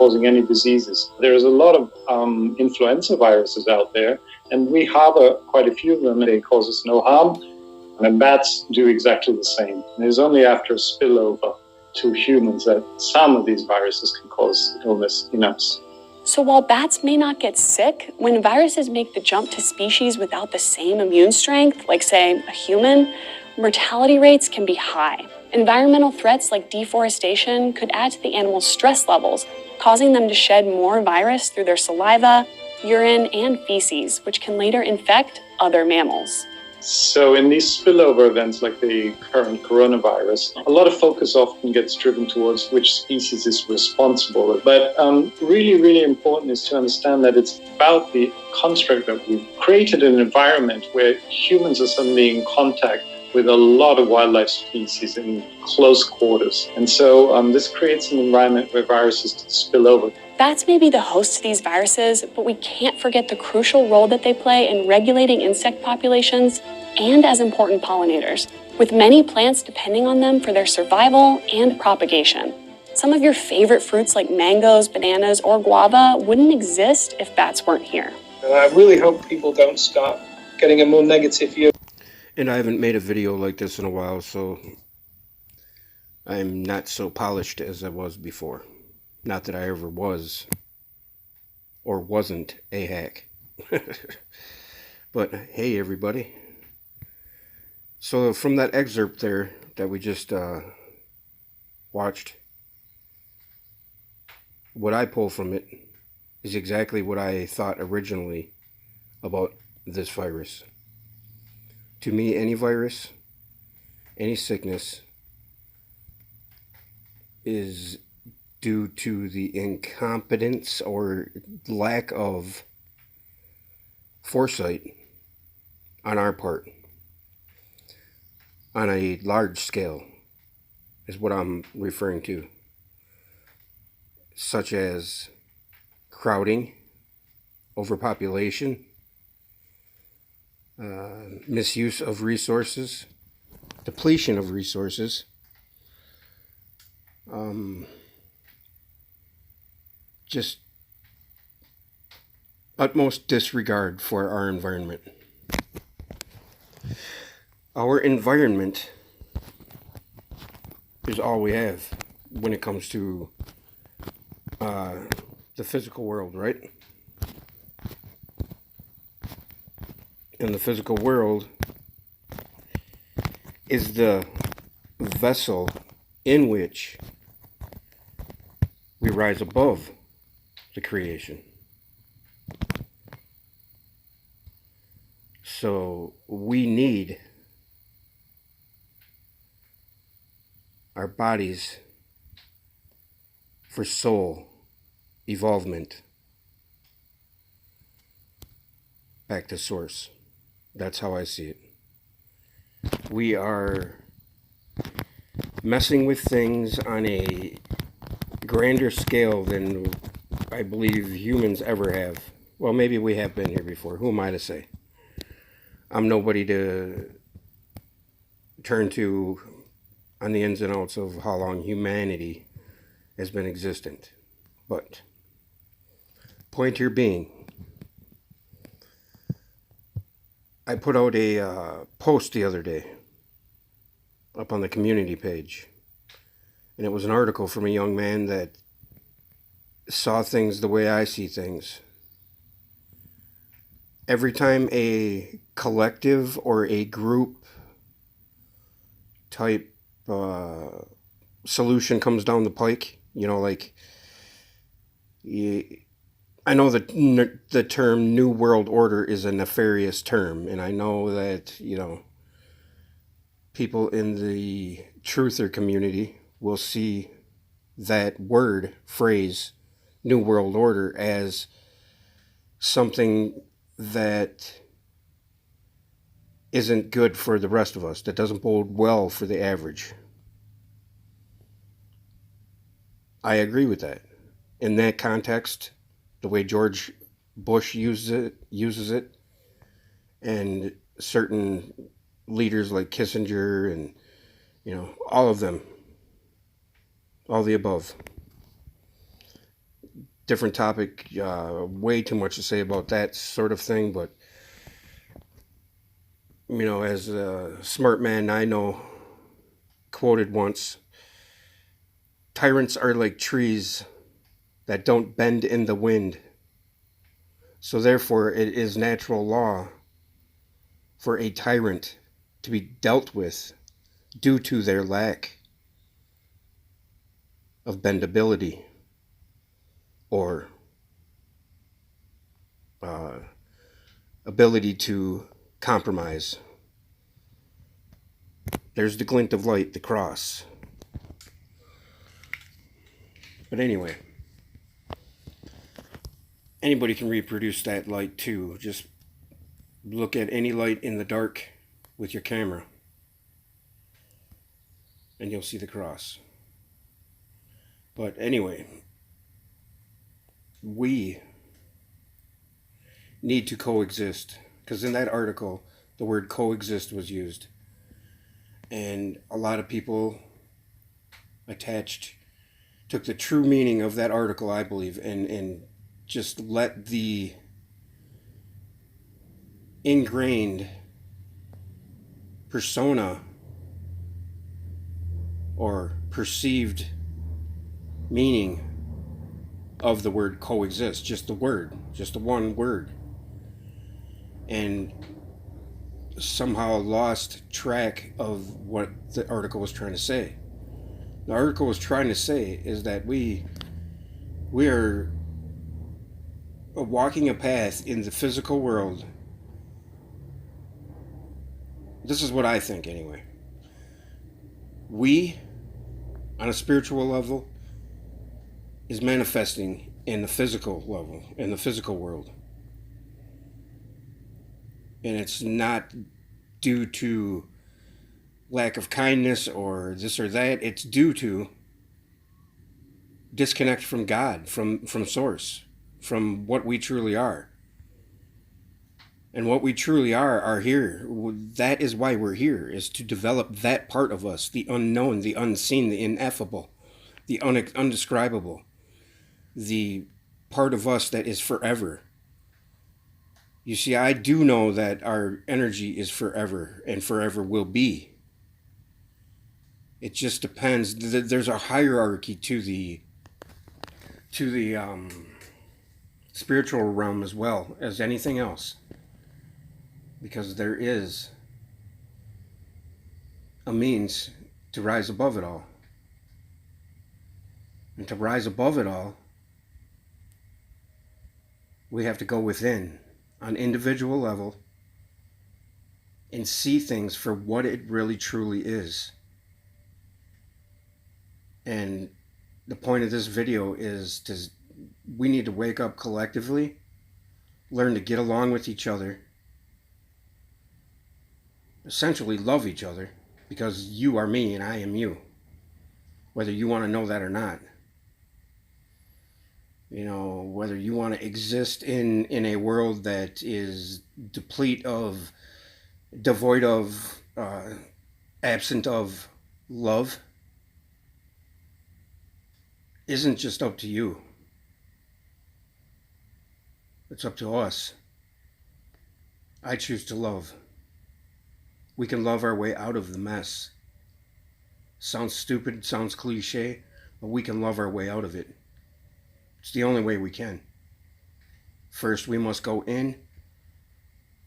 causing any diseases. There's a lot of influenza viruses out there, and we harbor quite a few of them. They cause us no harm, and bats do exactly the same. And it's only after a spillover to humans that some of these viruses can cause illness in us. So while bats may not get sick, when viruses make the jump to species without the same immune strength, like say a human, mortality rates can be high. Environmental threats like deforestation could add to the animal's stress levels, causing them to shed more virus through their saliva, urine, and feces, which can later infect other mammals. So in these spillover events like the current coronavirus, a lot of focus often gets driven towards which species is responsible. But really, really important is to understand that it's about the construct that we've created an environment where humans are suddenly in contact with a lot of wildlife species in close quarters. And so this creates an environment where viruses can spill over. Bats may be the host to these viruses, but we can't forget the crucial role that they play in regulating insect populations and as important pollinators, with many plants depending on them for their survival and propagation. Some of your favorite fruits like mangoes, bananas, or guava wouldn't exist if bats weren't here. And I really hope people don't start getting a more negative view. And I haven't made a video like this in a while, so I'm not so polished as I was before. Not that I ever was or wasn't a hack. But hey, everybody. So from that excerpt there that we just watched, what I pull from it is exactly what I thought originally about this virus. To me, any virus, any sickness is due to the incompetence or lack of foresight on our part on a large scale is what I'm referring to, such as crowding, overpopulation, misuse of resources, depletion of resources, just utmost disregard for our environment. Our environment is all we have when it comes to the physical world, right? And the physical world is the vessel in which we rise above the creation. So we need our bodies for soul evolvement back to source. That's how I see it. We are messing with things on a grander scale than I believe humans ever have. Well, maybe we have been here before. Who am I to say? I'm nobody to turn to on the ins and outs of how long humanity has been existent. But point here being, I put out a post the other day up on the community page, and it was an article from a young man that saw things the way I see things. Every time a collective or a group type solution comes down the pike, you know, like, I know that the term New World Order is a nefarious term, and I know that, you know, people in the truther community will see that word, phrase, New World Order, as something that isn't good for the rest of us, that doesn't bode well for the average. I agree with that. In that context, the way George Bush uses it, and certain leaders like Kissinger and, you know, all of them, all the above, different topic. Way too much to say about that sort of thing, but you know, as a smart man I know quoted once, tyrants are like trees that don't bend in the wind. So therefore, it is natural law for a tyrant to be dealt with due to their lack of bendability or ability to compromise. There's the glint of light, the cross. But anyway, anybody can reproduce that light too. Just look at any light in the dark with your camera and you'll see the cross. But anyway, we need to coexist, because in that article the word coexist was used, and a lot of people took the true meaning of that article, I believe, and just let the ingrained persona or perceived meaning of the word coexist, just the one word, and somehow lost track of what the article was trying to say. The article was trying to say is that we are walking a path in the physical world. This is what I think anyway. We, on a spiritual level, is manifesting in the physical level, in the physical world. And it's not due to lack of kindness or this or that. It's due to disconnect from God, from source, from what we truly are. And what we truly are here. That is why we're here, is to develop that part of us, the unknown, the unseen, the ineffable, the undescribable, the part of us that is forever. You see, I do know that our energy is forever and forever will be. It just depends. There's a hierarchy to the spiritual realm as well as anything else, because there is a means to rise above it all. And to rise above it all, we have to go within on individual level and see things for what it really truly is. And the point of this video is we need to wake up collectively, learn to get along with each other, essentially love each other, because you are me and I am you, whether you want to know that or not. You know, whether you want to exist in a world that is devoid of, absent of love, isn't just up to you. It's up to us. I choose to love. We can love our way out of the mess. Sounds stupid, sounds cliche, but we can love our way out of it. It's the only way we can. First, we must go in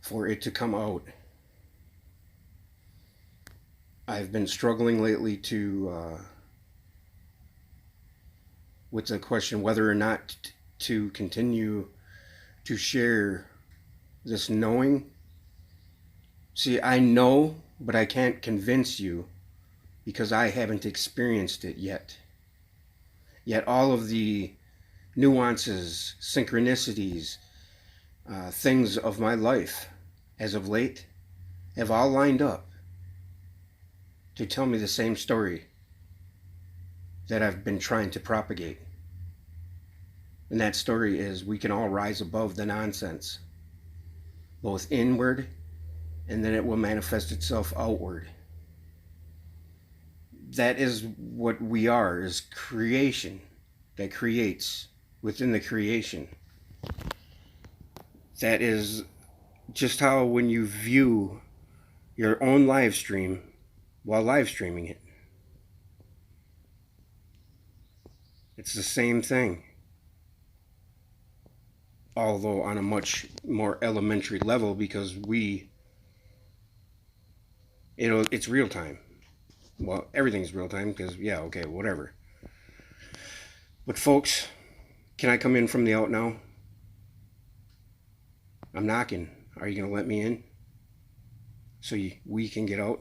for it to come out. I've been struggling lately with the question whether or not to continue to share this knowing. See, I know, but I can't convince you because I haven't experienced it yet. Yet all of the nuances, synchronicities, things of my life as of late have all lined up to tell me the same story that I've been trying to propagate. And that story is we can all rise above the nonsense, both inward, and then it will manifest itself outward. That is what we are, is creation that creates within the creation. That is just how when you view your own live stream while live streaming it, it's the same thing. Although on a much more elementary level, because it's real time. Well, everything's real time because, yeah, okay, whatever. But folks, can I come in from the out now? I'm knocking. Are you going to let me in so we can get out?